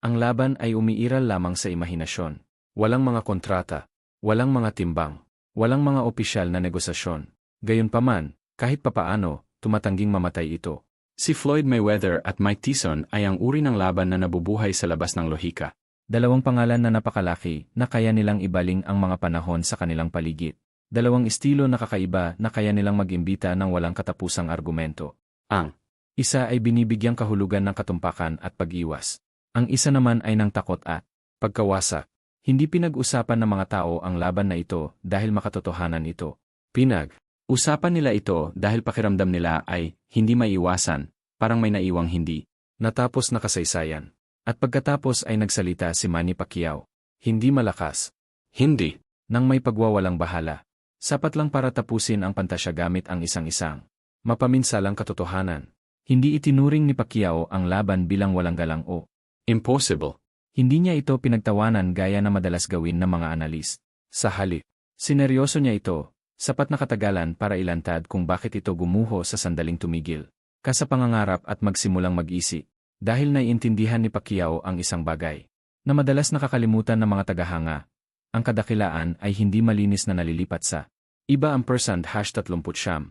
Ang laban ay umiiral lamang sa imahinasyon. Walang mga kontrata, walang mga timbang, walang mga opisyal na negosasyon. Gayunpaman, kahit papaano, tumatangging mamatay ito. Si Floyd Mayweather at Mike Tyson ay ang uri ng laban na nabubuhay sa labas ng lohika. Dalawang pangalan na napakalaki na kaya nilang ibaling ang mga panahon sa kanilang paligid. Dalawang estilo na kakaiba na kaya nilang mag-imbita ng walang katapusang argumento. Ang isa ay binibigyang kahulugan ng katumpakan at pag-iwas. Ang isa naman ay ng takot at pagkawasak. Hindi pinag-usapan ng mga tao ang laban na ito dahil makatotohanan ito. Pinag-usapan nila ito dahil pakiramdam nila ay hindi maiiwasan, parang may naiwang hindi natapos na kasaysayan. At pagkatapos ay nagsalita si Manny Pacquiao. Hindi malakas. Hindi. Nang may pagwawalang bahala. Sapat lang para tapusin ang pantasya gamit ang isang-isang mapaminsalang katotohanan. Hindi itinuring ni Pacquiao ang laban bilang walang galang o impossible. Hindi niya ito pinagtawanan gaya na madalas gawin ng mga analis. Sa halip, sineryoso niya ito, sapat na katagalan para ilantad kung bakit ito gumuho sa sandaling tumigil ka sa pangangarap at magsimulang mag-isip. Dahil naiintindihan ni Pacquiao ang isang bagay na madalas nakakalimutan ng mga tagahanga. Ang kadakilaan ay hindi malinis na nalilipat sa iba ang percent #30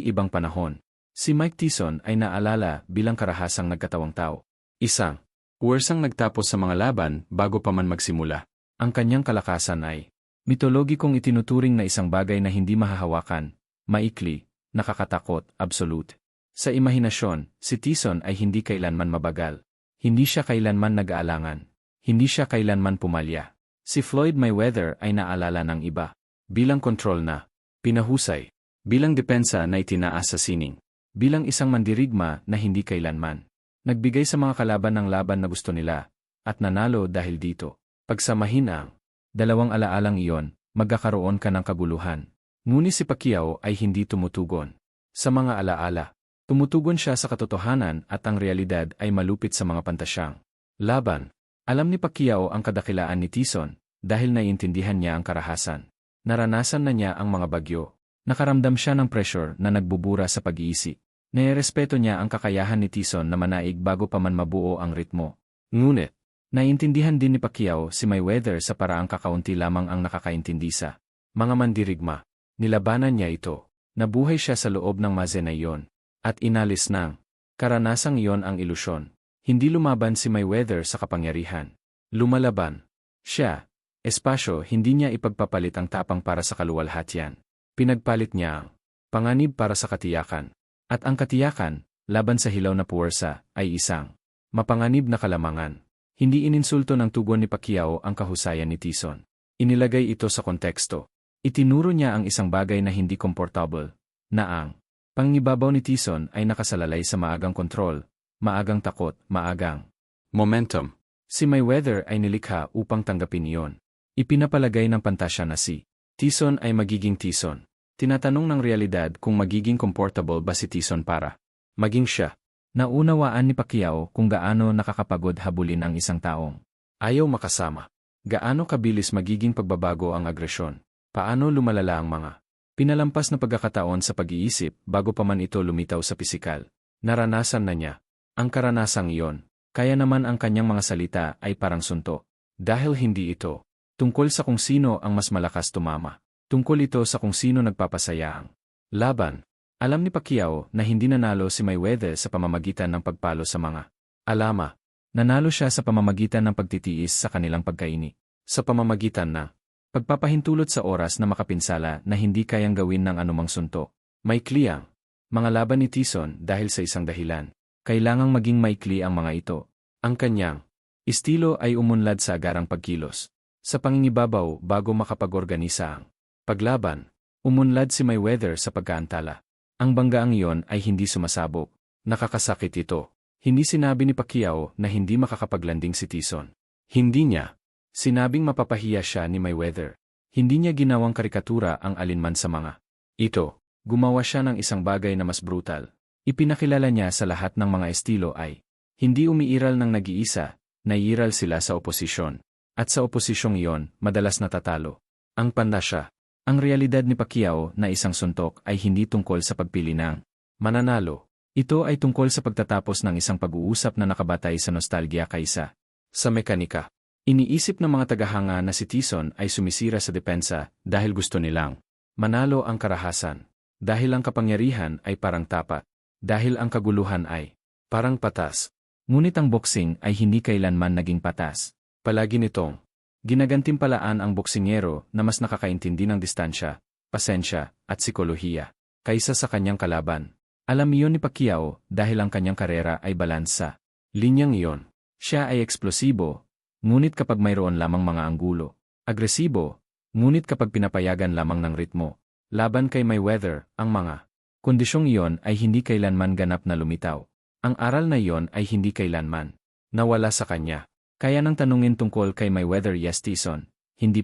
ibang panahon. Si Mike Tyson ay naalala bilang karahasang nagkatawang tao. Isang puwersang nagtapos sa mga laban bago pa man magsimula. Ang kanyang kalakasan ay mitologikong itinuturing na isang bagay na hindi mahahawakan, maikli, nakakatakot, absolute. Sa imahinasyon, si Tyson ay hindi kailanman mabagal. Hindi siya kailanman nag-aalangan. Hindi siya kailanman pumalya. Si Floyd Mayweather ay naalala ng iba bilang kontrol na pinahusay, bilang depensa na itinaas sa sining, bilang isang mandirigma na hindi kailanman nagbigay sa mga kalaban ng laban na gusto nila, at nanalo dahil dito. Pagsamahin ang dalawang alaalang iyon, magkakaroon ka ng kaguluhan. Ngunit si Pacquiao ay hindi tumutugon sa mga alaala. Tumutugon siya sa katotohanan at ang realidad ay malupit sa mga pantasyang laban. Alam ni Pacquiao ang kadakilaan ni Tyson dahil naiintindihan niya ang karahasan. Naranasan na niya ang mga bagyo. Nakaramdam siya ng pressure na nagbubura sa pag-iisip. Nairespeto niya ang kakayahan ni Tyson na manaig bago pa man mabuo ang ritmo. Ngunit, naiintindihan din ni Pacquiao si Mayweather sa paraang kakaunti lamang ang nakakaintindi sa mga mandirigma. Nilabanan niya ito. Nabuhay siya sa loob ng maze na iyon. At inalis ng karanasang iyon ang ilusyon. Hindi lumaban si Mayweather sa kapangyarihan. Lumalaban siya. Espasyo, hindi niya ipagpapalit ang tapang para sa kaluwalhatian. Pinagpalit niya ang panganib para sa katiyakan. At ang katiyakan, laban sa hilaw na puwersa, ay isang mapanganib na kalamangan. Hindi ininsulto ng tugon ni Pacquiao ang kahusayan ni Tyson. Inilagay ito sa konteksto. Itinuro niya ang isang bagay na hindi komportable, na ang pangibabaw ni Tyson ay nakasalalay sa maagang kontrol, maagang takot, maagang momentum. Si Mayweather ay nilikha upang tanggapin iyon. Ipinapalagay ng pantasya na si Tyson ay magiging Tyson. Tinatanong ng realidad kung magiging comfortable ba si Tyson para maging siya. Naunawaan ni Pacquiao kung gaano nakakapagod habulin ang isang taong ayaw makasama. Gaano kabilis magiging pagbabago ang agresyon. Paano lumalala ang mga pinalampas na pagkakataon sa pag-iisip bago pa man ito lumitaw sa pisikal. Naranasan na niya ang karanasang iyon. Kaya naman ang kanyang mga salita ay parang sunto. Dahil hindi ito tungkol sa kung sino ang mas malakas tumama. Tungkol ito sa kung sino nagpapasaya ang laban. Alam ni Pacquiao na hindi nanalo si Mayweather sa pamamagitan ng pagpalo sa mga alama. Nanalo siya sa pamamagitan ng pagtitiis sa kanilang pagkaini. Sa pamamagitan na pagpapahintulot sa oras na makapinsala na hindi kayang gawin ng anumang sunto. Maikli ang mga laban ni Tyson dahil sa isang dahilan. Kailangang maging maikli ang mga ito. Ang kanyang estilo ay umunlad sa agarang pagkilos. Sa pangingibabaw bago makapag-organisa ang paglaban, umunlad si Mayweather sa pagkaantala. Ang banggaang iyon ay hindi sumasabog. Nakakasakit ito. Hindi sinabi ni Pacquiao na hindi makakapaglanding si Tyson. Hindi niya sinabing mapapahiya siya ni Mayweather. Hindi niya ginawang karikatura ang alinman sa mga ito. Gumawa siya ng isang bagay na mas brutal. Ipinakilala niya sa lahat ng mga estilo ay hindi umiiral ng nag-iisa, naiiral sila sa oposisyon. At sa oposisyong iyon, madalas natatalo. Ang pantasya. Ang realidad ni Pacquiao na isang suntok ay hindi tungkol sa pagpili ng mananalo. Ito ay tungkol sa pagtatapos ng isang pag-uusap na nakabatay sa nostalgia kaysa Sa mekanika, iniisip ng mga tagahanga na si Tyson ay sumisira sa depensa dahil gusto nilang manalo ang karahasan. Dahil ang kapangyarihan ay parang tapat. Dahil ang kaguluhan ay parang patas. Ngunit ang boxing ay hindi kailanman naging patas. Palagi nitong ginagantimpalaan ang boksingero na mas nakakaintindi ng distansya, pasensya, at psikolohiya kaysa sa kanyang kalaban. Alam iyon ni Pacquiao dahil ang kanyang karera ay balansa. Linyang iyon. Siya ay eksplosibo, ngunit kapag mayroon lamang mga anggulo. Agresibo, ngunit kapag pinapayagan lamang ng ritmo. Laban kay Mayweather, ang mga kondisyong iyon ay hindi kailanman ganap na lumitaw. Ang aral na iyon ay hindi kailanman nawala sa kanya. Kaya nang tanungin tungkol kay Mayweather Tyson, hindi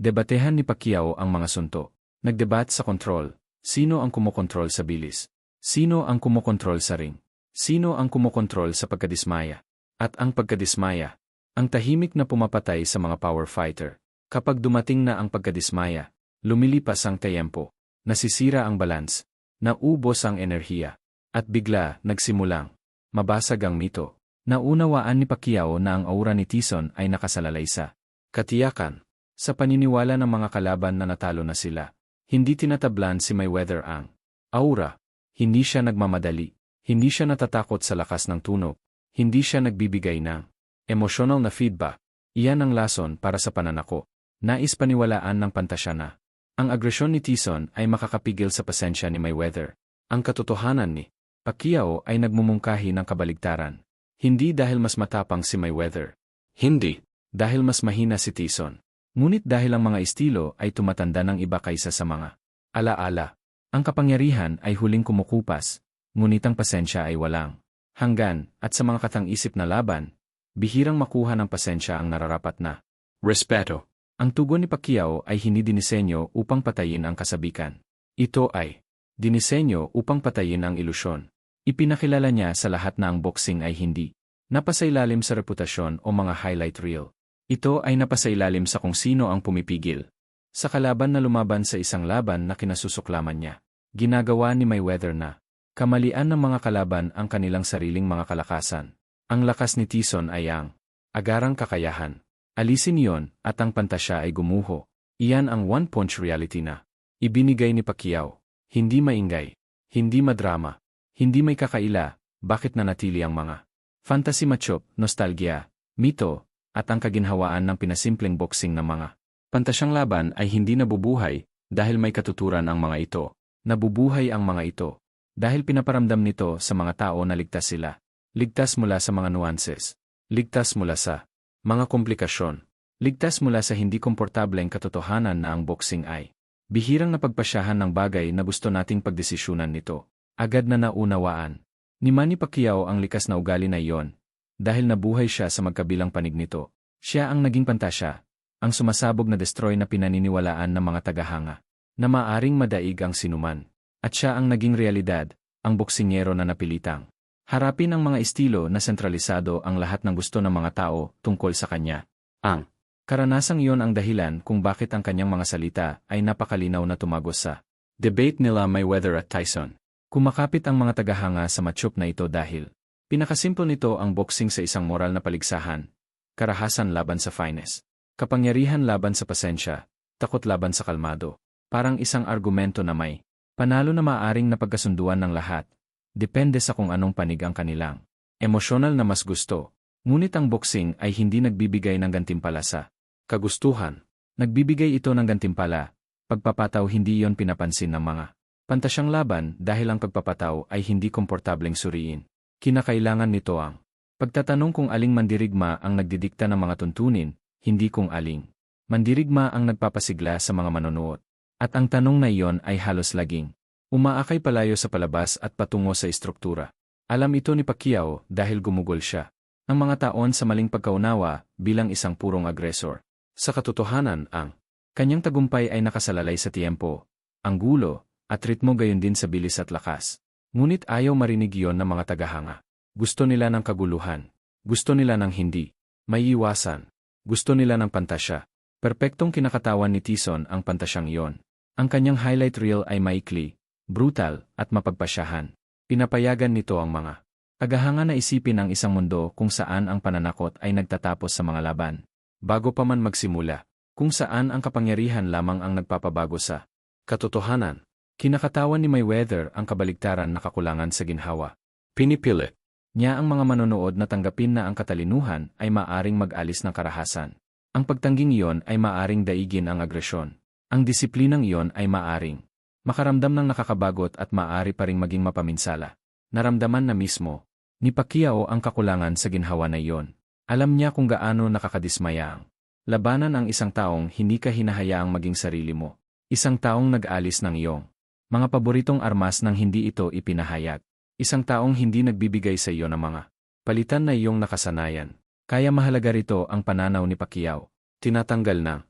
debatehan ni Pacquiao ang mga sunto. Nagdebat sa kontrol. Sino ang kumokontrol sa bilis? Sino ang kumokontrol sa ring? Sino ang kumokontrol sa pagkadismaya? At ang pagkadismaya, ang tahimik na pumapatay sa mga power fighter. Kapag dumating na ang pagkadismaya, lumilipas ang tiyempo, nasisira ang balance, naubos ang enerhiya, at bigla nagsimulang mabasag ang mito. Naunawaan ni Pacquiao na ang aura ni Tyson ay nakasalalay sa katiyakan. Sa paniniwala ng mga kalaban na natalo na sila, hindi tinatablan si Mayweather ang aura. Hindi siya nagmamadali, hindi siya natatakot sa lakas ng tunog. Hindi siya nagbibigay ng emosyonal na feedback. Iyan ang lason para sa pananako. Nais paniwalaan ng pantasya na ang agresyon ni Tyson ay makakapigil sa pasensya ni Mayweather. Ang katotohanan ni Pacquiao ay nagmumungkahi ng kabaligtaran. Hindi dahil mas matapang si Mayweather. Hindi dahil mas mahina si Tyson. Ngunit dahil ang mga estilo ay tumatanda ng iba kaysa sa mga alaala. Ang kapangyarihan ay huling kumukupas, ngunit ang pasensya ay walang hanggan, at sa mga katang-isip na laban, bihirang makuha ng pasensya ang nararapat na respeto. Ang tugon ni Pacquiao ay hindi dinisenyo upang patayin ang kasabikan. Ito ay dinisenyo upang patayin ang ilusyon. Ipinakilala niya sa lahat na ang boxing ay hindi napasailalim sa reputasyon o mga highlight reel. Ito ay napasailalim sa kung sino ang pumipigil sa kalaban na lumaban sa isang laban na kinasusuklaman niya. Ginagawa ni Mayweather na kamalian ng mga kalaban ang kanilang sariling mga kalakasan. Ang lakas ni Tyson ay ang agarang kakayahan. Alisin iyon at ang pantasya ay gumuho. Iyan ang one-punch reality na ibinigay ni Pacquiao. Hindi maingay, hindi madrama, hindi may kakaila. Bakit nanatili ang mga fantasy matchup, nostalgia, mito, at ang kaginhawaan ng pinasimpleng boxing ng mga pantasyang laban ay hindi nabubuhay dahil may katuturan ang mga ito. Nabubuhay ang mga ito dahil pinaparamdam nito sa mga tao na ligtas sila. Ligtas mula sa mga nuances. Ligtas mula sa mga komplikasyon. Ligtas mula sa hindi komportableng katotohanan na ang boxing ay bihirang napagpasyahan ng bagay na gusto nating pagdesisyunan nito. Agad na naunawaan ni Manny Pacquiao ang likas na ugali na iyon dahil nabuhay siya sa magkabilang panig nito. Siya ang naging pantasya, ang sumasabog na destroy na pinaniniwalaan ng mga tagahanga na maaring madaig ang sinuman. At siya ang naging realidad, ang boksingero na napilitang harapin ang mga estilo na sentralisado ang lahat ng gusto ng mga tao tungkol sa kanya. Ang karanasang iyon ang dahilan kung bakit ang kanyang mga salita ay napakalinaw na tumagos sa debate nila Mayweather at Tyson. Kumakapit ang mga tagahanga sa matchup na ito dahil pinakasimple nito ang boxing sa isang moral na paligsahan, karahasan laban sa finesse, kapangyarihan laban sa pasensya, takot laban sa kalmado. Parang isang argumento na may panalo na maaaring napagkasunduan ng lahat. Depende sa kung anong panig ang kanilang emosyonal na mas gusto. Ngunit ang boxing ay hindi nagbibigay ng gantimpala sa kagustuhan. Nagbibigay ito ng gantimpala. Pagpapataw hindi iyon pinapansin ng mga pantasyang laban dahil ang pagpapataw ay hindi komportableng suriin. Kinakailangan nito ang pagtatanong kung aling mandirigma ang nagdidikta ng mga tuntunin, hindi kung aling mandirigma ang nagpapasigla sa mga manonood. At ang tanong na iyon ay halos laging umaakay palayo sa palabas at patungo sa istruktura. Alam ito ni Pacquiao dahil gumugol siya ang mga taon sa maling pagkaunawa bilang isang purong agresor. Sa katotohanan, ang kanyang tagumpay ay nakasalalay sa tiyempo, ang gulo, at ritmo gayon din sa bilis at lakas. Ngunit ayaw marinig iyon ng mga tagahanga. Gusto nila ng kaguluhan. Gusto nila ng hindi maiiwasan. Gusto nila ng pantasya. Perpektong kinakatawan ni Tyson ang pantasyang iyon. Ang kanyang highlight reel ay maikli, brutal, at mapagpasyahan. Pinapayagan nito ang mga Agahanga na isipin ang isang mundo kung saan ang pananakot ay nagtatapos sa mga laban. Bago pa man magsimula, kung saan ang kapangyarihan lamang ang nagpapabago sa katotohanan. Kinakatawan ni Mayweather ang kabaligtaran na kakulangan sa ginhawa. Pinipilit niya ang mga manonood na tanggapin na ang katalinuhan ay maaring mag-alis ng karahasan. Ang pagtangging iyon ay maaring daigin ang agresyon. Ang disiplinang iyon ay maaring makaramdam ng nakakabagot at maaari pa ring maging mapaminsala. Naramdaman na mismo ni Pacquiao ang kakulangan sa ginhawa na iyon. Alam niya kung gaano nakakadismaya ang labanan ang isang taong hindi ka hinahayaang maging sarili mo. Isang taong nag-alis ng iyong mga paboritong armas nang hindi ito ipinahayag. Isang taong hindi nagbibigay sa iyo ng mga palitan na iyong nakasanayan. Kaya mahalaga rito ang pananaw ni Pacquiao. Tinatanggal ng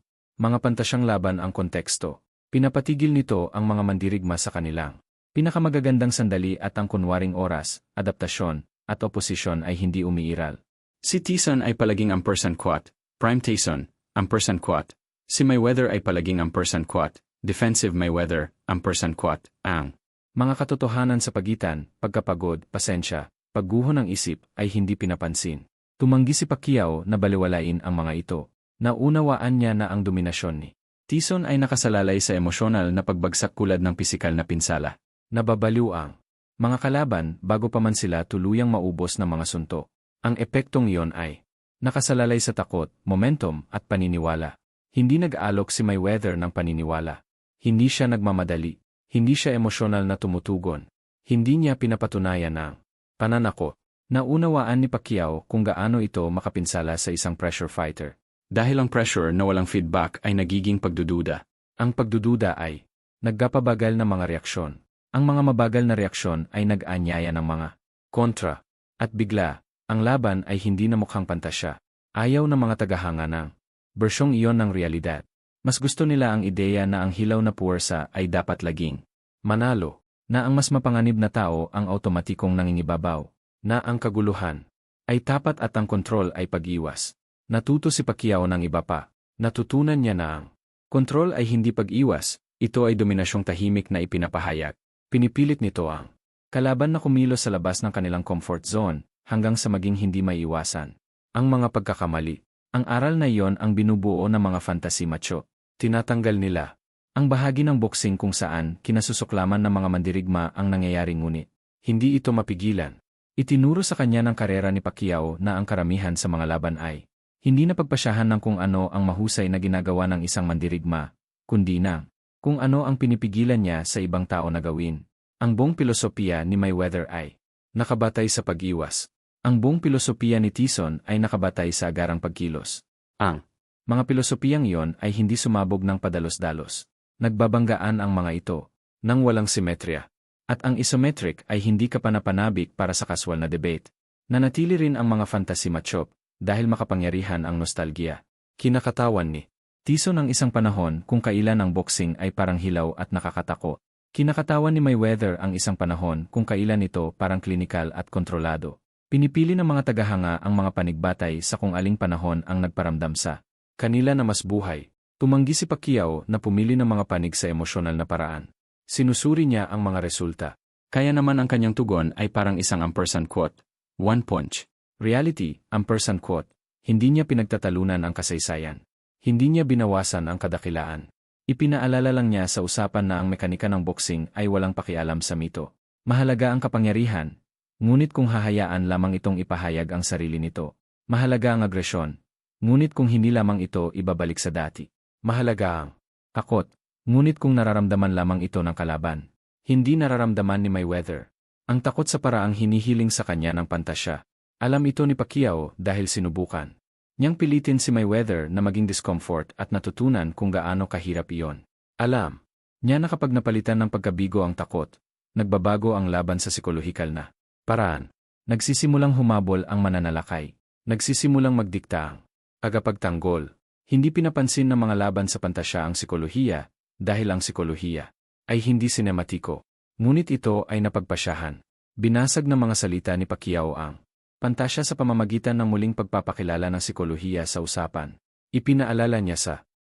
mga pantasyang laban ang konteksto. Pinapatigil nito ang mga mandirigma sa kanilang pinakamagagandang sandali at ang kunwaring oras, adaptasyon, at oposisyon ay hindi umiiral. Si Tyson ay palaging ang person quote, Prime Tyson, ang person quote. Si Mayweather ay palaging ang person quote, Defensive Mayweather, ang person quote, ang mga katotohanan sa pagitan, pagkapagod, pasensya, pagguho ng isip ay hindi pinapansin. Tumanggi si Pacquiao na baliwalain ang mga ito. Naunawaan niya na ang dominasyon ni Tyson ay nakasalalay sa emosyonal na pagbagsak kulad ng pisikal na pinsala. Nababaliw ang mga kalaban bago pa man sila tuluyang maubos ng mga suntok. Ang epektong iyon ay nakasalalay sa takot, momentum, at paniniwala. Hindi nag-aalok si Mayweather ng paniniwala. Hindi siya nagmamadali. Hindi siya emosyonal na tumutugon. Hindi niya pinapatunayan ng pananakot. Naunawaan ni Pacquiao kung gaano ito makapinsala sa isang pressure fighter. Dahil ang pressure na walang feedback ay nagiging pagdududa. Ang pagdududa ay nagpapabagal ng mga reaksyon. Ang mga mabagal na reaksyon ay nag-anyaya ng mga kontra. At bigla, ang laban ay hindi na mukhang pantasya. Ayaw ng mga tagahanga ng bersyong iyon ng realidad. Mas gusto nila ang ideya na ang hilaw na puwersa ay dapat laging manalo, na ang mas mapanganib na tao ang automatikong nangingibabaw, na ang kaguluhan ay tapat at ang kontrol ay pag-iwas. Natuto si Pacquiao ng iba pa. Natutunan niya na ang kontrol ay hindi pag-iwas, ito ay dominasyong tahimik na ipinapahayag. Pinipilit nito ang kalaban na kumilos sa labas ng kanilang comfort zone hanggang sa maging hindi maiiwasan. Ang mga pagkakamali. Ang aral na iyon ang binubuo ng mga fantasy macho. Tinatanggal nila ang bahagi ng boxing kung saan kinasusuklaman ng mga mandirigma ang nangyayari ngunit hindi ito mapigilan. Itinuro sa kanya ng karera ni Pacquiao na ang karamihan sa mga laban ay hindi na pagpasyahan ng kung ano ang mahusay na ginagawa ng isang mandirigma, kundi ng kung ano ang pinipigilan niya sa ibang tao na gawin. Ang buong pilosopiya ni Mayweather ay nakabatay sa pag-iwas. Ang buong pilosopiya ni Tyson ay nakabatay sa agarang pagkilos. Ang mga pilosopiyang iyon ay hindi sumabog ng padalos-dalos. Nagbabanggaan ang mga ito nang walang simetrya. At ang isometric ay hindi kapanapanabik para sa kaswal na debate. Nanatili rin ang mga fantasy matchup dahil makapangyarihan ang nostalgia. Kinakatawan ni Tyson ang isang panahon kung kailan ang boxing ay parang hilaw at nakakatako. Kinakatawan ni Mayweather ang isang panahon kung kailan ito parang klinikal at kontrolado. Pinipili ng mga tagahanga ang mga panigbatay sa kung aling panahon ang nagparamdam sa kanila na mas buhay. Tumanggi si Pacquiao na pumili ng mga panig sa emosyonal na paraan. Sinusuri niya ang mga resulta. Kaya naman ang kanyang tugon ay parang isang ampersand quote, one punch. Reality, ampersand quote, hindi niya pinagtatalunan ang kasaysayan. Hindi niya binawasan ang kadakilaan. Ipinaalala lang niya sa usapan na ang mekanika ng boxing ay walang pakialam sa mito. Mahalaga ang kapangyarihan, ngunit kung hahayaan lamang itong ipahayag ang sarili nito. Mahalaga ang agresyon, ngunit kung hindi lamang ito ibabalik sa dati. Mahalaga ang takot, ngunit kung nararamdaman lamang ito ng kalaban. Hindi nararamdaman ni Mayweather ang takot sa paraang hinihiling sa kanya ng pantasya. Alam ito ni Pacquiao dahil sinubukan niyang pilitin si Mayweather na maging discomfort at natutunan kung gaano kahirap iyon. Alam niya na kapag napalitan ng pagkabigo ang takot, nagbabago ang laban sa psikolohikal na paraan. Nagsisimulang humabol ang mananalakay. Nagsisimulang magdikta ang agapagtanggol. Hindi pinapansin ng mga laban sa pantasya ang psikolohiya dahil ang psikolohiya ay hindi sinematiko. Ngunit ito ay napagpasyahan. Binasag ng mga salita ni Pacquiao ang pantasya sa pamamagitan ng muling pagpapakilala ng psikolohiya sa usapan. Ipinaalala niya sa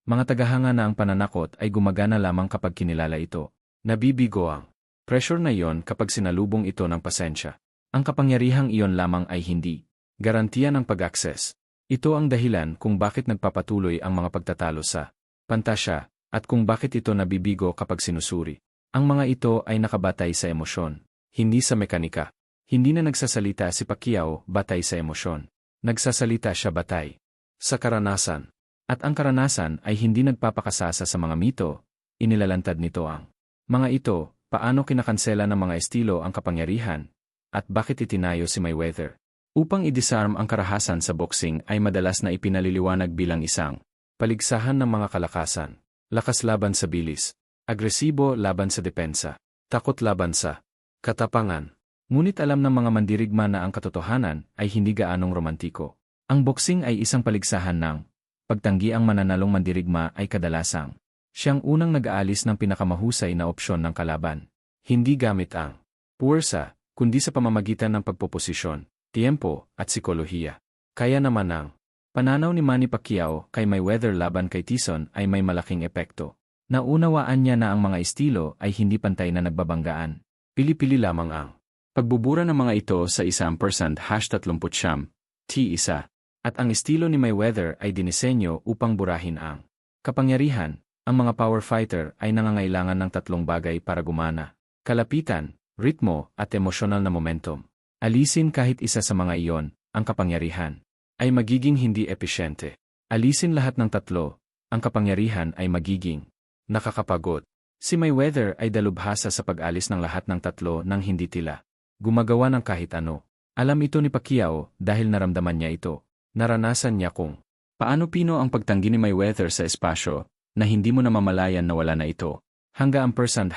mga tagahanga na ang pananakot ay gumagana lamang kapag kinilala ito. Nabibigo ang pressure na iyon kapag sinalubong ito ng pasensya. Ang kapangyarihang iyon lamang ay hindi garantiya ng pag-access. Ito ang dahilan kung bakit nagpapatuloy ang mga pagtatalo sa pantasya, at kung bakit ito nabibigo kapag sinusuri. Ang mga ito ay nakabatay sa emosyon, hindi sa mekanika. Hindi na nagsasalita si Pacquiao batay sa emosyon. Nagsasalita siya batay sa karanasan. At ang karanasan ay hindi nagpapakasasa sa mga mito, inilalantad nito ang mga ito, paano kinakansela ng mga estilo ang kapangyarihan, at bakit itinayo si Mayweather. Upang i-disarm ang karahasan sa boxing ay madalas na ipinaliliwanag bilang isang paligsahan ng mga kalakasan. Lakas laban sa bilis, agresibo laban sa depensa, takot laban sa katapangan. Ngunit alam ng mga mandirigma na ang katotohanan ay hindi gaanong romantiko. Ang boxing ay isang paligsahan ng pagtanggi. Ang mananalong mandirigma ay kadalasang siyang unang nag-aalis ng pinakamahusay na opsyon ng kalaban. Hindi gamit ang puwersa, kundi sa pamamagitan ng pagpoposisyon, tiempo, at psikolohiya. Kaya naman ang pananaw ni Manny Pacquiao kay Mayweather laban kay Tyson ay may malaking epekto. Naunawaan niya na ang mga estilo ay hindi pantay na nagbabanggaan. Pili-pili lamang ang pagbubura ng mga ito sa 1% #30 T1. At ang estilo ni Mayweather ay dinisenyo upang burahin ang kapangyarihan. Ang mga power fighter ay nangangailangan ng tatlong bagay para gumana: kalapitan, ritmo, at emosyonal na momentum. Alisin kahit isa sa mga iyon, ang kapangyarihan ay magiging hindi episyente. Alisin lahat ng tatlo, ang kapangyarihan ay magiging nakakapagod. Si Mayweather ay dalubhasa sa pag-alis ng lahat ng tatlo nang hindi tila gumagawa ng kahit ano. Alam ito ni Pacquiao dahil naramdaman niya ito. Naranasan niya kung paano pino ang pagtanggi ni Mayweather sa espasyo na hindi mo namamalayan na wala na ito. Hangga ang #30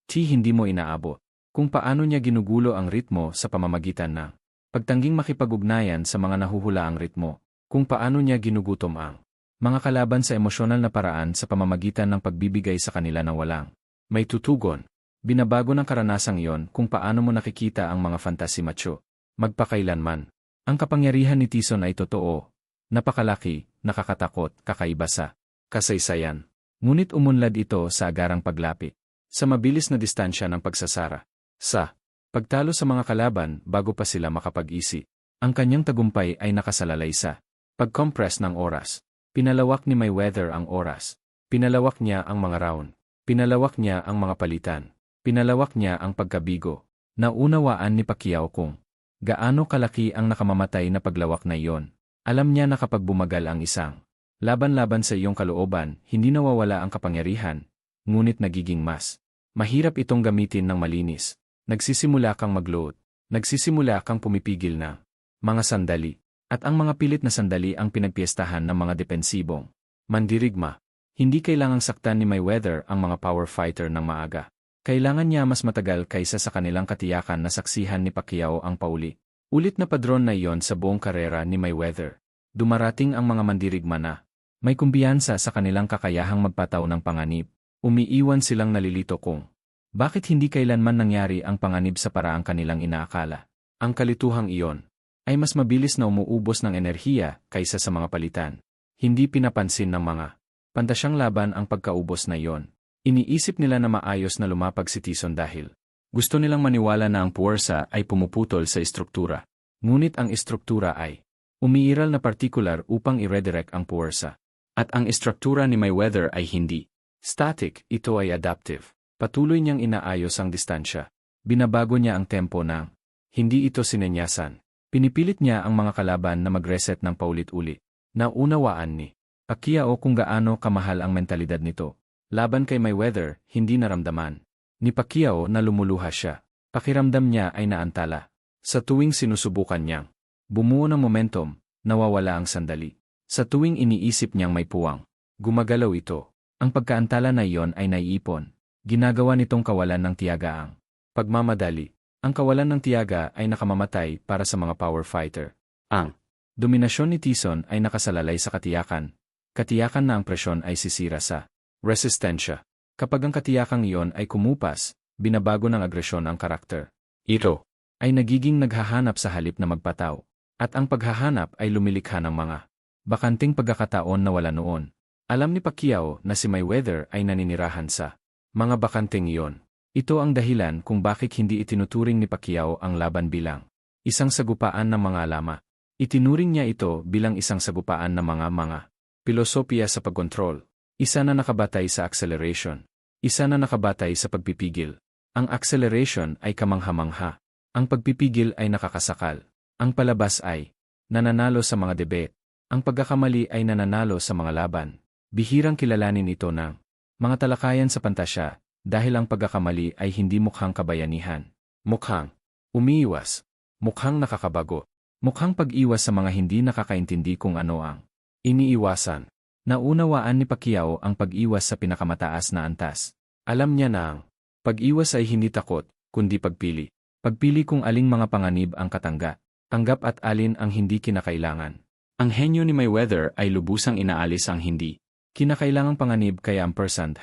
T hindi mo inaabot. Kung paano niya ginugulo ang ritmo sa pamamagitan ng pagtangging makipag-ugnayan sa mga nahuhulaang ritmo. Kung paano niya ginugutom ang mga kalaban sa emosyonal na paraan sa pamamagitan ng pagbibigay sa kanila ng walang may tutugon. Binabago ng karanasang iyon kung paano mo nakikita ang mga fantasy macho. Magpakailanman. Ang kapangyarihan ni Tyson ay totoo, napakalaki, nakakatakot, kakaiba sa kasaysayan. Ngunit umunlad ito sa agarang paglapit, sa mabilis na distansya ng pagsasara, sa pagtalo sa mga kalaban bago pa sila makapag-isip. Ang kanyang tagumpay ay nakasalalay sa pag-compress ng oras. Pinalawak ni Mayweather ang oras. Pinalawak niya ang mga round. Pinalawak niya ang mga palitan. Pinalawak niya ang pagkabigo. Naunawaan ni Pacquiao kung gaano kalaki ang nakamamatay na paglawak na iyon. Alam niya na kapag bumagal ang isang laban-laban sa iyong kalooban, hindi nawawala ang kapangyarihan, ngunit nagiging mas mahirap itong gamitin ng malinis. Nagsisimula kang mag-load. Nagsisimula kang pumipigil na mga sandali. At ang mga pilit na sandali ang pinagpiestahan ng mga depensibong mandirigma. Hindi kailangang saktan ni Mayweather ang mga power fighter ng maaga. Kailangan niya mas matagal kaysa sa kanilang katiyakan na saksihan ni Pacquiao ang paulit-ulit na padron na iyon sa buong karera ni Mayweather. Dumarating ang mga mandirigma na may kumbiyansa sa kanilang kakayahang magpataw ng panganib. Umiiwan silang nalilito kung bakit hindi kailanman nangyari ang panganib sa paraang kanilang inaakala. Ang kalituhang iyon ay mas mabilis na umuubos ng enerhiya kaysa sa mga palitan. Hindi pinapansin ng mga pantasyang laban ang pagkaubos na iyon. Iniisip nila na maayos na lumapag si Tyson dahil gusto nilang maniwala na ang puwersa ay pumuputol sa estruktura. Ngunit ang estruktura ay umiiral na partikular upang i-redirect ang puwersa. At ang estruktura ni Mayweather ay hindi static, ito ay adaptive. Patuloy niyang inaayos ang distansya. Binabago niya ang tempo ng hindi ito sinenyasan. Pinipilit niya ang mga kalaban na mag-reset ng paulit-ulit. Naunawaan ni Pacquiao kung gaano kamahal ang mentalidad nito. Laban kay Mayweather, hindi naramdaman ni Pacquiao na lumuluha siya. Pakiramdam niya ay naantala. Sa tuwing sinusubukan niyang bumuo ng momentum, nawawala ang sandali. Sa tuwing iniisip niyang may puwang, gumagalaw ito. Ang pagkaantala na iyon ay naiipon. Ginagawa nitong kawalan ng tiyaga ang pagmamadali. Ang kawalan ng tiyaga ay nakamamatay para sa mga power fighter. Ang dominasyon ni Tyson ay nakasalalay sa katiyakan. Katiyakan na ang presyon ay sisira sa resistensya. Kapag ang katiyakang iyon ay kumupas, binabago ng agresyon ang karakter. Ito ay nagiging naghahanap sa halip na magpataw. At ang paghahanap ay lumilikha ng mga bakanting pagkakataon na wala noon. Alam ni Pacquiao na si Mayweather ay naninirahan sa mga bakanting iyon. Ito ang dahilan kung bakit hindi itinuturing ni Pacquiao ang laban bilang isang sagupaan ng mga lama. Itinuring niya ito bilang isang sagupaan ng mga pilosopiya sa pagkontrol. Isa na nakabatay sa acceleration. Isa na nakabatay sa pagpipigil. Ang acceleration ay kamangha-mangha. Ang pagpipigil ay nakakasakal. Ang palabas ay nananalo sa mga debate. Ang pagkakamali ay nananalo sa mga laban. Bihirang kilalanin ito ng mga talakayan sa pantasya dahil ang pagkakamali ay hindi mukhang kabayanihan. Mukhang umiiwas. Mukhang nakakabago. Mukhang pag-iwas sa mga hindi nakakaintindi kung ano ang iniiwasan. Naunawaan ni Pacquiao ang pag-iwas sa pinakamataas na antas. Alam niya na ang pag-iwas ay hindi takot, kundi pagpili. Pagpili kung aling mga panganib ang tanggap at alin ang hindi kinakailangan. Ang henyo ni Mayweather ay lubusang inaalis ang hindi kinakailangang panganib kaya ang #30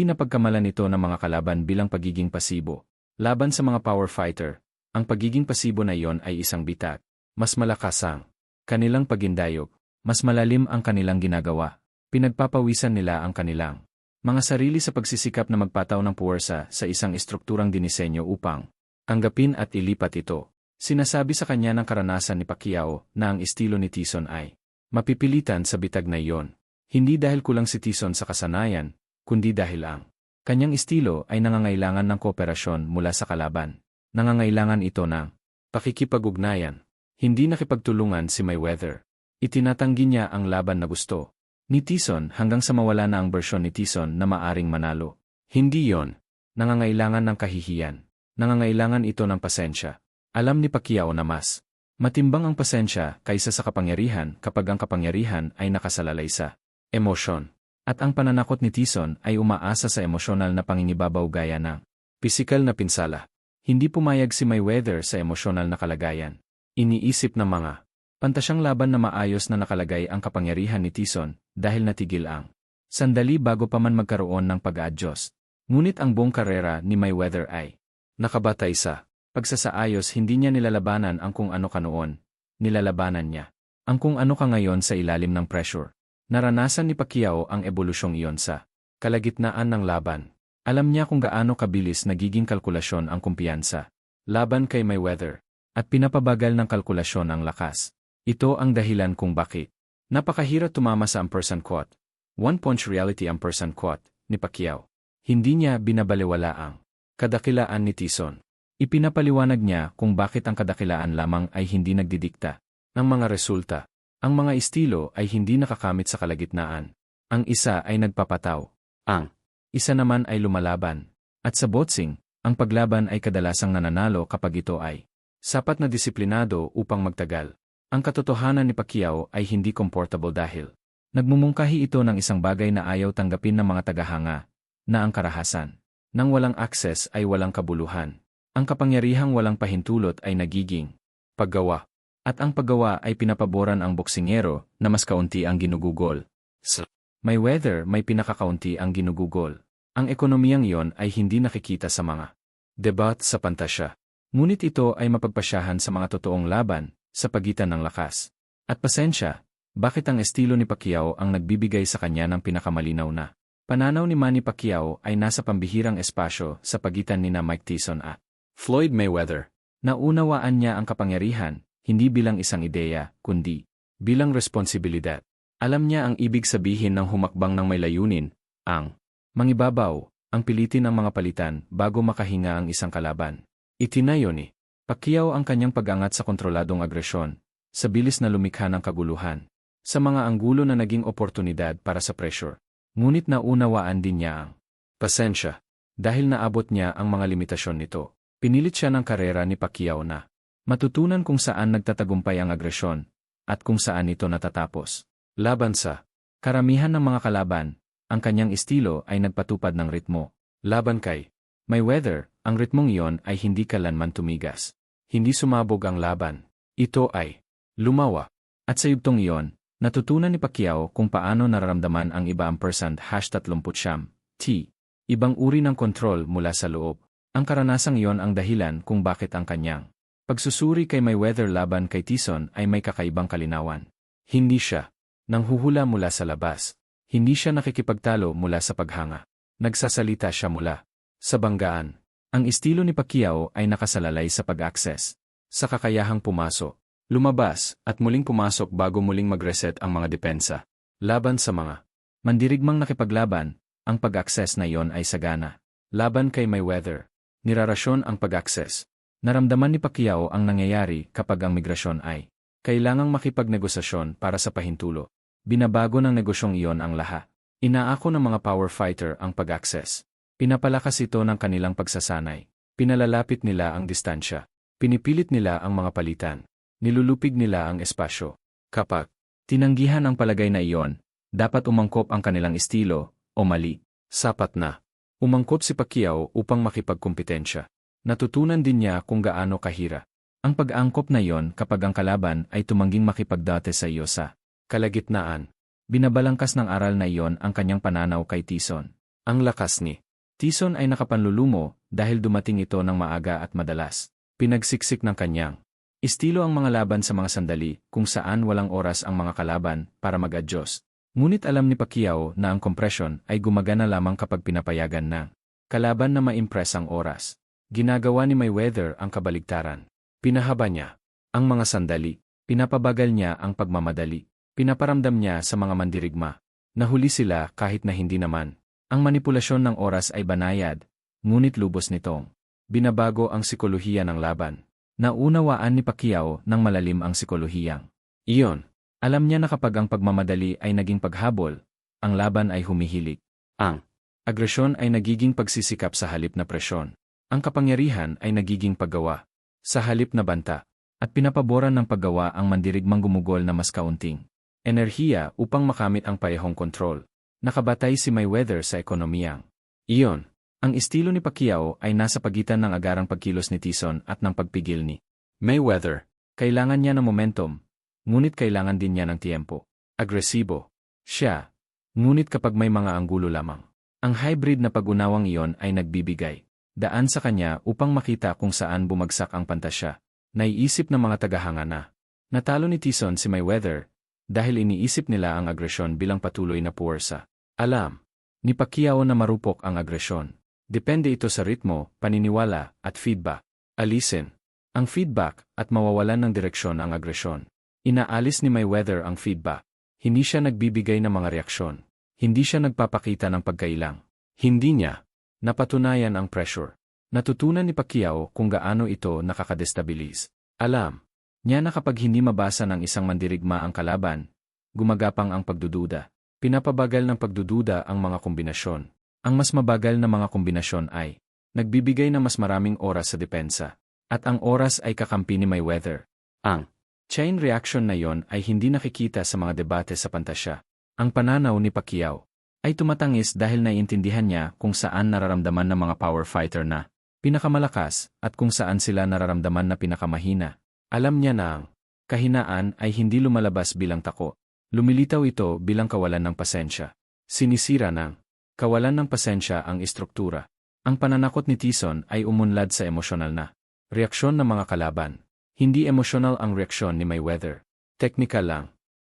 napagkamalan ito ng mga kalaban bilang pagiging pasibo. Laban sa mga power fighter, ang pagiging pasibo na iyon ay isang bitak. Mas malakas ang kanilang pagindayog, mas malalim ang kanilang ginagawa. Pinagpapawisan nila ang kanilang mga sarili sa pagsisikap na magpataw ng puwersa sa isang estrukturang dinisenyo upang tanggapin at ilipat ito. Sinasabi sa kanya ng karanasan ni Pacquiao na ang estilo ni Tyson ay mapipilitan sa bitag na iyon. Hindi dahil kulang si Tyson sa kasanayan, kundi dahil ang kanyang estilo ay nangangailangan ng kooperasyon mula sa kalaban. Nangangailangan ito ng pakikipag-ugnayan. Hindi nakipagtulungan si Mayweather. Itinatanggi niya ang laban na gusto ni Tyson hanggang sa mawala na ang bersyon ni Tyson na maaring manalo. Hindi yon. Nangangailangan ng kahihiyan. Nangangailangan ito ng pasensya. Alam ni Pacquiao na mas matimbang ang pasensya kaysa sa kapangyarihan kapag ang kapangyarihan ay nakasalalay sa emosyon. At ang pananakot ni Tyson ay umaasa sa emosyonal na pangingibabaw gaya ng pisikal na pinsala. Hindi pumayag si Mayweather sa emosyonal na kalagayan. Iniisip ng mga pantasyang laban na maayos na nakalagay ang kapangyarihan ni Tyson dahil natigil ang sandali bago pa man magkaroon ng pag-adjust. Ngunit ang buong karera ni Mayweather ay nakabatay sa pagsasaayos. Hindi niya nilalabanan ang kung ano ka noon. Nilalabanan niya ang kung ano ka ngayon sa ilalim ng pressure. Naranasan ni Pacquiao ang ebolusyong iyon sa kalagitnaan ng laban. Alam niya kung gaano kabilis nagiging kalkulasyon ang kumpiyansa laban kay Mayweather at pinapabagal ng kalkulasyon ang lakas. Ito ang dahilan kung bakit napakahirap tumama sa ampersand quote. One-punch reality ampersand quote ni Pacquiao. Hindi niya binabalewala ang kadakilaan ni Tyson. Ipinapaliwanag niya kung bakit ang kadakilaan lamang ay hindi nagdidikta ng mga resulta. Ang mga estilo ay hindi nakakamit sa kalagitnaan. Ang isa ay nagpapataw. Ang isa naman ay lumalaban. At sa boxing, ang paglaban ay kadalasang nananalo kapag ito ay sapat na disiplinado upang magtagal. Ang katotohanan ni Pacquiao ay hindi comfortable dahil nagmumungkahi ito ng isang bagay na ayaw tanggapin ng mga tagahanga, na ang karahasan. Nang walang akses ay walang kabuluhan. Ang kapangyarihang walang pahintulot ay nagiging paggawa. At ang paggawa ay pinapaboran ang boksingero na mas kaunti ang ginugugol. Sa Mayweather may pinakakaunti ang ginugugol. Ang ekonomiyang iyon ay hindi nakikita sa mga debat sa pantasya. Ngunit ito ay mapagpasyahan sa mga totoong laban sa pagitan ng lakas at pasensya. Bakit ang estilo ni Pacquiao ang nagbibigay sa kanya ng pinakamalinaw na pananaw ni Manny Pacquiao ay nasa pambihirang espasyo sa pagitan nina Mike Tyson at Floyd Mayweather. Naunawaan niya ang kapangyarihan hindi bilang isang ideya, kundi bilang responsibilidad. Alam niya ang ibig sabihin ng humakbang ng may layunin, ang mangibabaw, ang pilitin ang mga palitan bago makahinga ang isang kalaban. Itinayo ni Pacquiao ang kanyang pag-angat sa kontroladong agresyon, sa bilis na lumikha ng kaguluhan, sa mga anggulo na naging oportunidad para sa pressure. Ngunit naunawaan din niya ang pasensya. Dahil naabot niya ang mga limitasyon nito, pinilit siya ng karera ni Pacquiao na matutunan kung saan nagtatagumpay ang agresyon, at kung saan ito natatapos. Laban sa karamihan ng mga kalaban, ang kanyang estilo ay nagpatupad ng ritmo. Laban kay Mayweather, ang ritmong iyon ay hindi kailanman tumigas. Hindi sumabog ang laban. Ito ay lumawa. At sa yugtong iyon, natutunan ni Pacquiao kung paano nararamdaman ang iba ang #30 ibang uri ng kontrol mula sa loob. Ang karanasang iyon ang dahilan kung bakit ang kanyang pagsusuri kay Mayweather laban kay Tyson ay may kakaibang kalinawan. Hindi siya nanghuhula mula sa labas. Hindi siya nakikipagtalo mula sa paghanga. Nagsasalita siya mula sa banggaan. Ang estilo ni Pacquiao ay nakasalalay sa pag-access, sa kakayahang pumasok, lumabas, at muling pumasok bago muling mag-reset ang mga depensa. Laban sa mga mandirigmang nakipaglaban, ang pag-access na iyon ay sagana. Laban kay Mayweather, nirarasyon ang pag-access. Naramdaman ni Pacquiao ang nangyayari kapag ang migrasyon ay kailangang makipagnegosasyon para sa pahintulo. Binabago ng negosyong iyon ang lahat. Inaako ng mga power fighter ang pag-access. Pinapalakas ito ng kanilang pagsasanay. Pinalalapit nila ang distansya. Pinipilit nila ang mga palitan. Nilulupig nila ang espasyo. Kapag tinanggihan ang palagay na iyon, dapat umangkop ang kanilang estilo, o mali. Sapat na. Umangkop si Pacquiao upang makipagkumpetensya. Natutunan din niya kung gaano kahira ang pag-angkop na iyon kapag ang kalaban ay tumangging makipagdate sa iyo sa kalagitnaan. Binabalangkas ng aral na iyon ang kanyang pananaw kay Tyson. Ang lakas ni Tyson ay nakapanlulumo dahil dumating ito ng maaga at madalas. Pinagsiksik ng kanyang estilo ang mga laban sa mga sandali kung saan walang oras ang mga kalaban para mag-adjust. Ngunit alam ni Pacquiao na ang compression ay gumagana lamang kapag pinapayagan ng kalaban na ma-impress ang oras. Ginagawa ni Mayweather ang kabaligtaran. Pinahaba niya ang mga sandali. Pinapabagal niya ang pagmamadali. Pinaparamdam niya sa mga mandirigma. Nahuli sila kahit na hindi naman. Ang manipulasyon ng oras ay banayad, ngunit lubos nitong binabago ang sikolohiya ng laban. Naunawaan ni Pacquiao ng malalim ang sikolohiyang iyon. Alam niya na kapag ang pagmamadali ay naging paghabol, ang laban ay humihilik. Ang agresyon ay nagiging pagsisikap sa halip na presyon. Ang kapangyarihan ay nagiging paggawa sa halip na banta, at pinapaboran ng paggawa ang mandirigmang gumugol na mas kaunting enerhiya upang makamit ang parehong kontrol. Nakabatay si Mayweather sa ekonomiyang iyon. Ang estilo ni Pacquiao ay nasa pagitan ng agarang pagkilos ni Tyson at ng pagpigil ni Mayweather. Kailangan niya ng momentum, ngunit kailangan din niya ng tiempo. Agresibo siya, ngunit kapag may mga anggulo lamang. Ang hybrid na pag-unawang iyon ay nagbibigay daan sa kanya upang makita kung saan bumagsak ang pantasya. Naiisip ng mga tagahanga na natalo ni Tyson si Mayweather dahil iniisip nila ang agresyon bilang patuloy na puwersa. Alam ni Pacquiao na marupok ang agresyon. Depende ito sa ritmo, paniniwala, at feedback. Alisin ang feedback at mawawalan ng direksyon ang agresyon. Inaalis ni Mayweather ang feedback. Hindi siya nagbibigay ng mga reaksyon. Hindi siya nagpapakita ng pagkailang. Hindi niya napatunayan ang pressure. Natutunan ni Pacquiao kung gaano ito nakakadestabilize. Alam niya na kapag hindi mabasa ng isang mandirigma ang kalaban, gumagapang ang pagdududa. Pinapabagal ng pagdududa ang mga kombinasyon. Ang mas mabagal na mga kombinasyon ay nagbibigay ng mas maraming oras sa depensa. At ang oras ay kakampi ni Mayweather. Ang chain reaction na yon ay hindi nakikita sa mga debate sa pantasya. Ang pananaw ni Pacquiao ay tumatangis dahil naiintindihan niya kung saan nararamdaman ng mga power fighter na pinakamalakas at kung saan sila nararamdaman na pinakamahina. Alam niya na ang kahinaan ay hindi lumalabas bilang tako. Lumilitaw ito bilang kawalan ng pasensya. Sinisira ng kawalan ng pasensya ang istruktura. Ang pananakot ni Tyson ay umunlad sa emosyonal na reaksyon ng mga kalaban. Hindi emosyonal ang reaksyon ni Mayweather. Teknikal lang.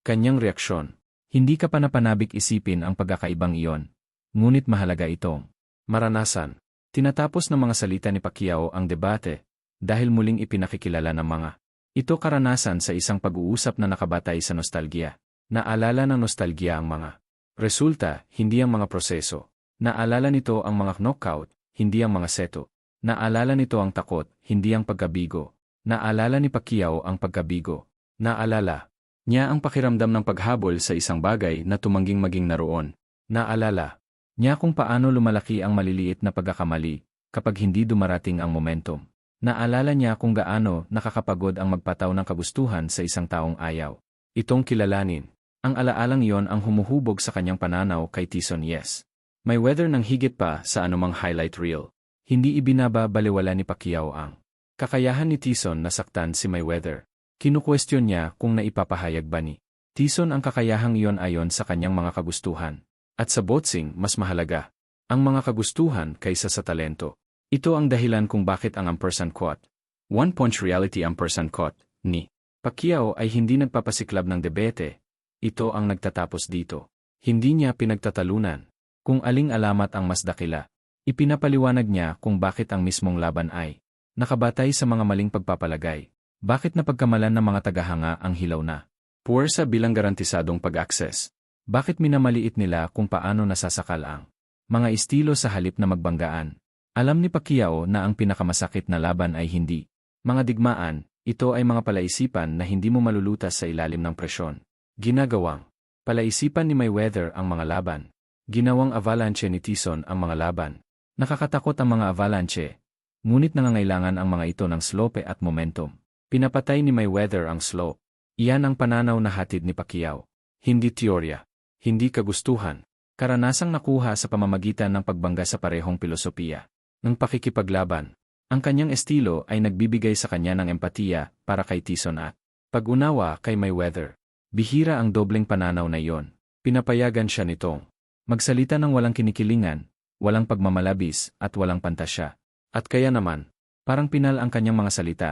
Kanyang reaksyon. Hindi ka panapanabik isipin ang pagkakaibang iyon. Ngunit mahalaga itong maranasan. Tinatapos ng mga salita ni Pacquiao ang debate dahil muling ipinakikilala ng mga ito karanasan sa isang pag-uusap na nakabatay sa nostalgia. Naalala ng nostalgia ang mga resulta, hindi ang mga proseso. Naalala nito ang mga knockout, hindi ang mga seto. Naalala nito ang takot, hindi ang pagkabigo. Naalala ni Pacquiao ang pagkabigo. Naalala niya ang pakiramdam ng paghabol sa isang bagay na tumangging maging naroon. Naalala niya kung paano lumalaki ang maliliit na pagkakamali kapag hindi dumarating ang momentum. Naalala niya kung gaano nakakapagod ang magpataw ng kagustuhan sa isang taong ayaw itong kilalanin. Ang alaalang iyon ang humuhubog sa kanyang pananaw kay Tyson. Yes, Mayweather nang higit pa sa anumang highlight reel. Hindi ibinababaliwala ni Pacquiao ang kakayahan ni Tyson na saktan si Mayweather. Kinukwestiyon niya kung naipapahayag ba ni Tyson ang kakayahang iyon ayon sa kanyang mga kagustuhan. At sa boxing, mas mahalaga ang mga kagustuhan kaysa sa talento. Ito ang dahilan kung bakit ang ampersand quote, One Punch Reality ampersand quote, ni Pacquiao ay hindi nagpapasiklab ng debate. Ito ang nagtatapos dito. Hindi niya pinagtatalunan. kung aling alamat ang mas dakila. Ipinapaliwanag niya kung bakit ang mismong laban ay nakabatay sa mga maling pagpapalagay. Bakit napagkamalan ng mga tagahanga ang hilaw na puwersa bilang garantisadong pag-access? Bakit minamaliit nila kung paano nasasakal ang mga estilo sa halip na magbanggaan? Alam ni Pacquiao na ang pinakamasakit na laban ay hindi mga digmaan, ito ay mga palaisipan na hindi mo malulutas sa ilalim ng presyon. Ginagawang palaisipan ni Mayweather ang mga laban. Ginawang avalanche ni Tyson ang mga laban. Nakakatakot ang mga avalanche, ngunit nangangailangan ang mga ito ng slope at momentum. Pinapatay ni Mayweather ang slope. Iyan ang pananaw na hatid ni Pacquiao. Hindi teorya, hindi kagustuhan, karanasang nakuha sa pamamagitan ng pagbangga sa parehong filosofiya ng pakikipaglaban. Ang kanyang estilo ay nagbibigay sa kanya ng empatiya para kay Tyson at pag-unawa kay Mayweather. Bihira ang dobleng pananaw na iyon. Pinapayagan siya nitong magsalita ng walang kinikilingan, walang pagmamalabis, at walang pantasya. At kaya naman, parang pinal ang kanyang mga salita.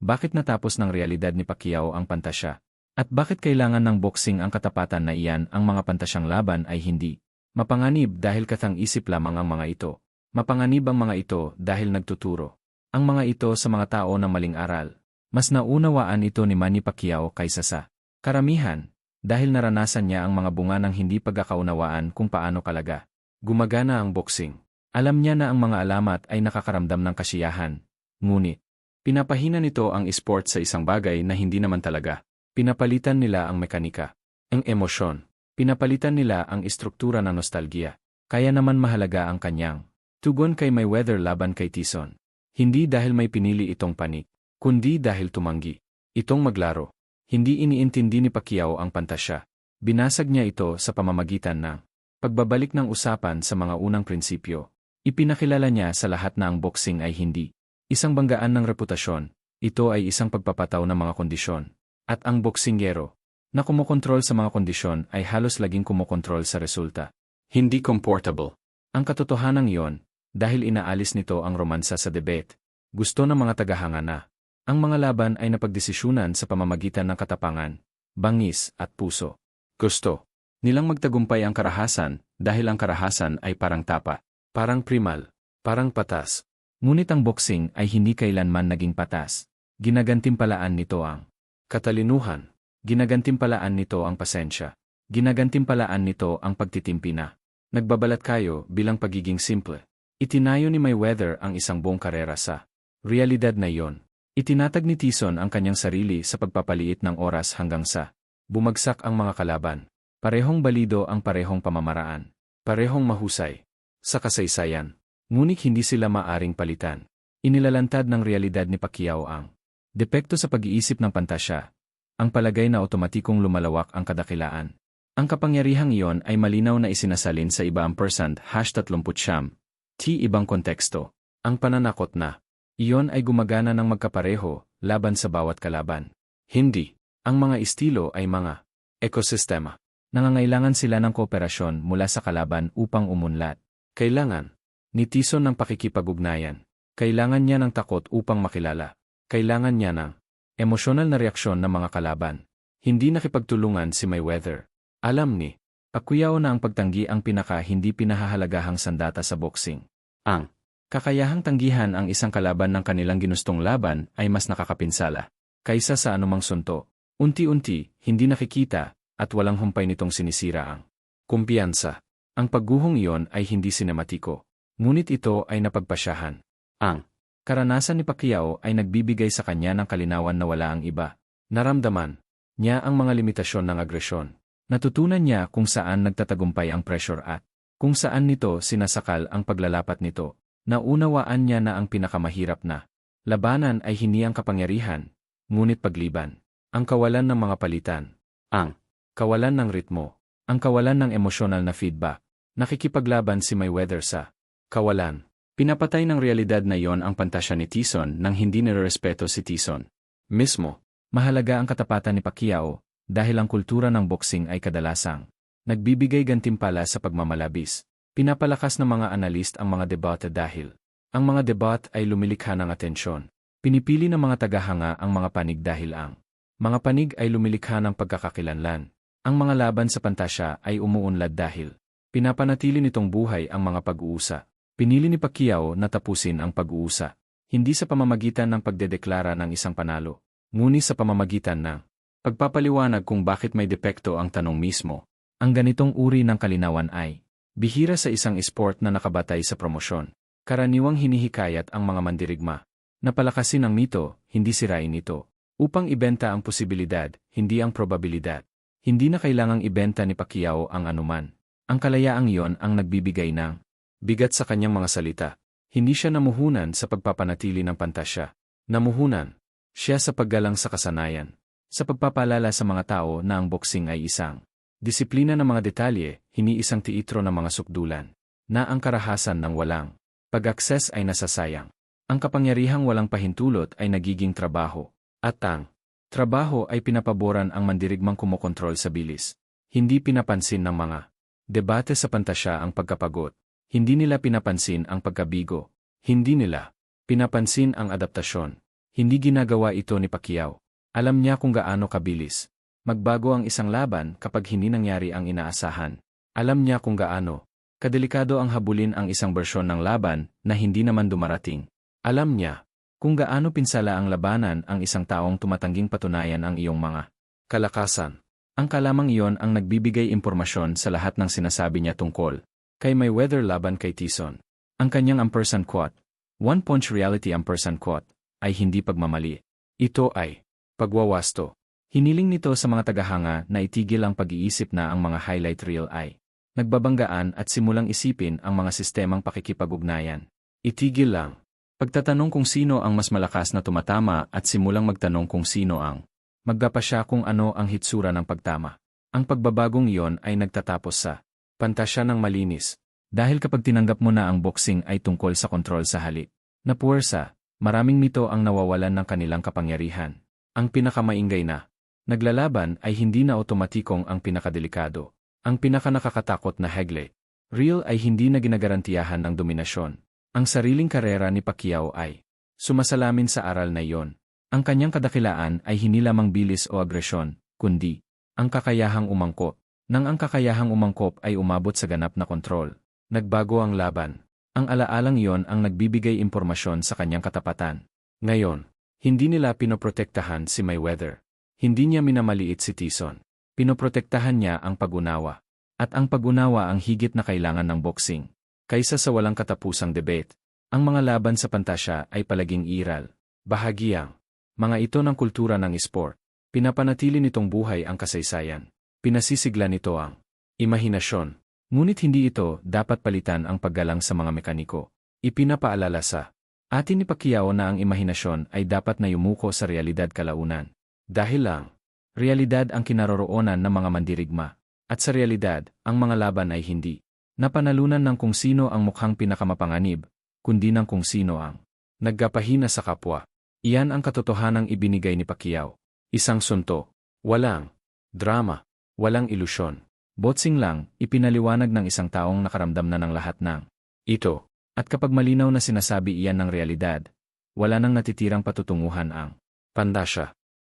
Bakit natapos ng realidad ni Pacquiao ang pantasya? At bakit kailangan ng boxing ang katapatan na iyan ang mga pantasyang laban ay hindi mapanganib dahil katang-isip lamang ang mga ito? Mapanganib ang mga ito dahil nagtuturo ang mga ito sa mga tao ng maling aral. Mas naunawaan ito ni Manny Pacquiao kaysa sa karamihan dahil naranasan niya ang mga bunga ng hindi pagkakaunawaan kung paano kalaga gumagana ang boxing. Alam niya na ang mga alamat ay nakakaramdam ng kasiyahan, ngunit pinapahina nito ang esport sa isang bagay na hindi naman talaga. Pinapalitan nila ang mekanika, ang emosyon. Pinapalitan nila ang istruktura ng nostalgia. Kaya naman mahalaga ang kanyang tugon kay Mayweather laban kay Tyson. Hindi dahil may pinili itong panik, kundi dahil tumanggi itong maglaro. Hindi iniintindi ni Pacquiao ang pantasya. Binasag niya ito sa pamamagitan ng pagbabalik ng usapan sa mga unang prinsipyo. Ipinakilala niya sa lahat na ang boxing ay hindi isang banggaan ng reputasyon, ito ay isang pagpapataw ng mga kondisyon. At ang boksingero na kumokontrol sa mga kondisyon ay halos laging kumokontrol sa resulta. Hindi comfortable. Ang katotohanan iyon, dahil inaalis nito ang romansa sa debate, gusto ng mga tagahanga na ang mga laban ay napagdesisyunan sa pamamagitan ng katapangan, bangis at puso. Gusto nilang magtagumpay ang karahasan dahil ang karahasan ay parang tapa, parang primal, parang patas. Ngunit ang boxing ay hindi kailanman naging patas. Ginagantimpalaan nito ang katalinuhan. Ginagantimpalaan nito ang pasensya. Ginagantimpalaan nito ang pagtitimpi na nagbabalat kayo bilang pagiging simple. Itinayo ni Mayweather ang isang buong karera sa realidad na iyon. Itinatag ni Tyson ang kanyang sarili sa pagpapaliit ng oras hanggang sa bumagsak ang mga kalaban. Parehong balido ang parehong pamamaraan. Parehong mahusay sa kasaysayan. Ngunit hindi sila maaring palitan. Inilalantad ng realidad ni Pacquiao ang depekto sa pag-iisip ng pantasya. Ang palagay na otomatikong lumalawak ang kadakilaan. Ang kapangyarihang iyon ay malinaw na isinasalin sa iba ang #30 ibang konteksto. Ang pananakot na iyon ay gumagana ng magkapareho laban sa bawat kalaban. Hindi. Ang mga estilo ay mga ekosistema. Nangangailangan sila ng kooperasyon mula sa kalaban upang umunlad. Kailangan ni Tyson ng pakikipag-ugnayan. Kailangan niya ng takot upang makilala. Kailangan niya ng emosyonal na reaksyon ng mga kalaban. Hindi nakipagtulungan si Mayweather. Alam ni Pacquiao na ang pagtanggi ang hindi pinahahalagahang sandata sa boxing. Ang kakayahang tanggihan ang isang kalaban ng kanilang ginustong laban ay mas nakakapinsala kaysa sa anumang sunto. Unti-unti, hindi nakikita, at walang humpay nitong sinisira ang kumpiyansa. Ang pagguhong iyon ay hindi sinematiko. Ngunit ito ay napagpasyahan. Ang karanasan ni Pacquiao ay nagbibigay sa kanya ng kalinawan na wala ang iba. Naramdaman niya ang mga limitasyon ng agresyon. Natutunan niya kung saan nagtatagumpay ang pressure at kung saan nito sinasakal ang paglalapat nito. Naunawaan niya na ang pinakamahirap na labanan ay hindi ang kapangyarihan, ngunit pagliban. Ang kawalan ng mga palitan. Ang kawalan ng ritmo. Ang kawalan ng emosyonal na feedback. Nakikipaglaban si Mayweather sa kawalan. Pinapatay ng realidad na iyon ang pantasya ni Tyson nang hindi nirerespeto si Tyson mismo. Mahalaga ang katapatan ni Pacquiao dahil ang kultura ng boxing ay kadalasang nagbibigay gantimpala sa pagmamalabis. Pinapalakas ng mga analist ang mga debate dahil ang mga debat ay lumilikha ng atensyon. Pinipili ng mga tagahanga ang mga panig dahil ang mga panig ay lumilikha ng pagkakakilanlan. Ang mga laban sa pantasya ay umuunlad dahil Pinapanatili nitong buhay ang mga pag-uusa. Pinili ni Pacquiao na tapusin ang pag-uusa. Hindi sa pamamagitan ng pagdedeklara ng isang panalo, ngunit sa pamamagitan ng pagpapaliwanag kung bakit may depekto ang tanong mismo. Ang ganitong uri ng kalinawan ay bihira sa isang esport na nakabatay sa promosyon. Karaniwang hinihikayat ang mga mandirigma na palakasin ang mito, hindi sirain ito, upang ibenta ang posibilidad, hindi ang probabilidad. Hindi na kailangang ibenta ni Pacquiao ang anuman. Ang kalayaang iyon ang nagbibigay ng bigat sa kanyang mga salita. Hindi siya namuhunan sa pagpapanatili ng pantasya. Namuhunan siya sa paggalang sa kasanayan, sa pagpapaalala sa mga tao na ang boxing ay isang disiplina ng mga detalye, hindi isang teatro ng mga sukdulan, na ang karahasan ng walang pag-akses ay nasasayang. Ang kapangyarihang walang pahintulot ay nagiging trabaho, at ang trabaho ay pinapaboran ang mandirigmang kumokontrol sa bilis. Hindi pinapansin ng mga debate sa pantasya ang pagkapagot. Hindi nila pinapansin ang pagkabigo. Hindi nila pinapansin ang adaptasyon. Hindi ginagawa ito ni Pacquiao. Alam niya kung gaano kabilis magbago ang isang laban kapag hindi nangyari ang inaasahan. Alam niya kung gaano kadelikado ang habulin ang isang bersyon ng laban na hindi naman dumarating. Alam niya kung gaano pinsala ang labanan ang isang taong tumatangging patunayan ang iyong mga kalakasan. Ang kalamang iyon ang nagbibigay impormasyon sa lahat ng sinasabi niya tungkol kay Mayweather laban kay Tyson. Ang kanyang ampersand quote, One Punch Reality ampersand quote, ay hindi pagmamali. Ito ay pagwawasto. Hiniling nito sa mga tagahanga na itigil ang pag-iisip na ang mga highlight reel ay nagbabanggaan at simulang isipin ang mga sistemang pakikipag-ugnayan. Itigil lang pagtatanong kung sino ang mas malakas na tumatama at simulang magtanong kung sino ang magpapasya kung ano ang hitsura ng pagtama. Ang pagbabagong iyon ay nagtatapos sa pantasya ng malinis. Dahil kapag tinanggap mo na ang boxing ay tungkol sa kontrol sa halik na puwersa, maraming mito ang nawawalan ng kanilang kapangyarihan. Ang pinakamaingay na naglalaban ay hindi na otomatikong ang pinakadelikado. Ang pinakanakakatakot na hegle real ay hindi na ginagarantiyahan ng dominasyon. Ang sariling karera ni Pacquiao ay sumasalamin sa aral na iyon. Ang kanyang kadakilaan ay hindi lamang bilis o agresyon, kundi ang kakayahang umangkop. Nang ang kakayahang umangkop ay umabot sa ganap na kontrol, nagbago ang laban. Ang alaalang iyon ang nagbibigay impormasyon sa kanyang katapatan. Ngayon, hindi nila pinoprotektahan si Mayweather. Hindi niya minamaliit si Tyson. Pinoprotektahan niya ang pag-unawa. At ang pag-unawa ang higit na kailangan ng boxing. Kaysa sa walang katapusang debate, ang mga laban sa pantasya ay palaging iral. Bahagyang mga ito ng kultura ng esport. Pinapanatili nitong buhay ang kasaysayan. Pinasisigla nito ang imahinasyon. Ngunit hindi ito dapat palitan ang paggalang sa mga mekaniko. Ipinapaalala sa atin ni Pacquiao na ang imahinasyon ay dapat na yumuko sa realidad kalaunan. Dahil lang, realidad ang kinaroroonan ng mga mandirigma. At sa realidad, ang mga laban ay hindi napanalunan ng kung sino ang mukhang pinakamapanganib, kundi ng kung sino ang nagkapahina sa kapwa. Iyan ang katotohanang ibinigay ni Pacquiao. Isang sunto. Walang drama. Walang ilusyon. Boxing lang, ipinaliwanag ng isang taong nakaramdam na ng lahat ng ito. At kapag malinaw na sinasabi iyan ng realidad, wala nang natitirang patutunguhan ang pandasya.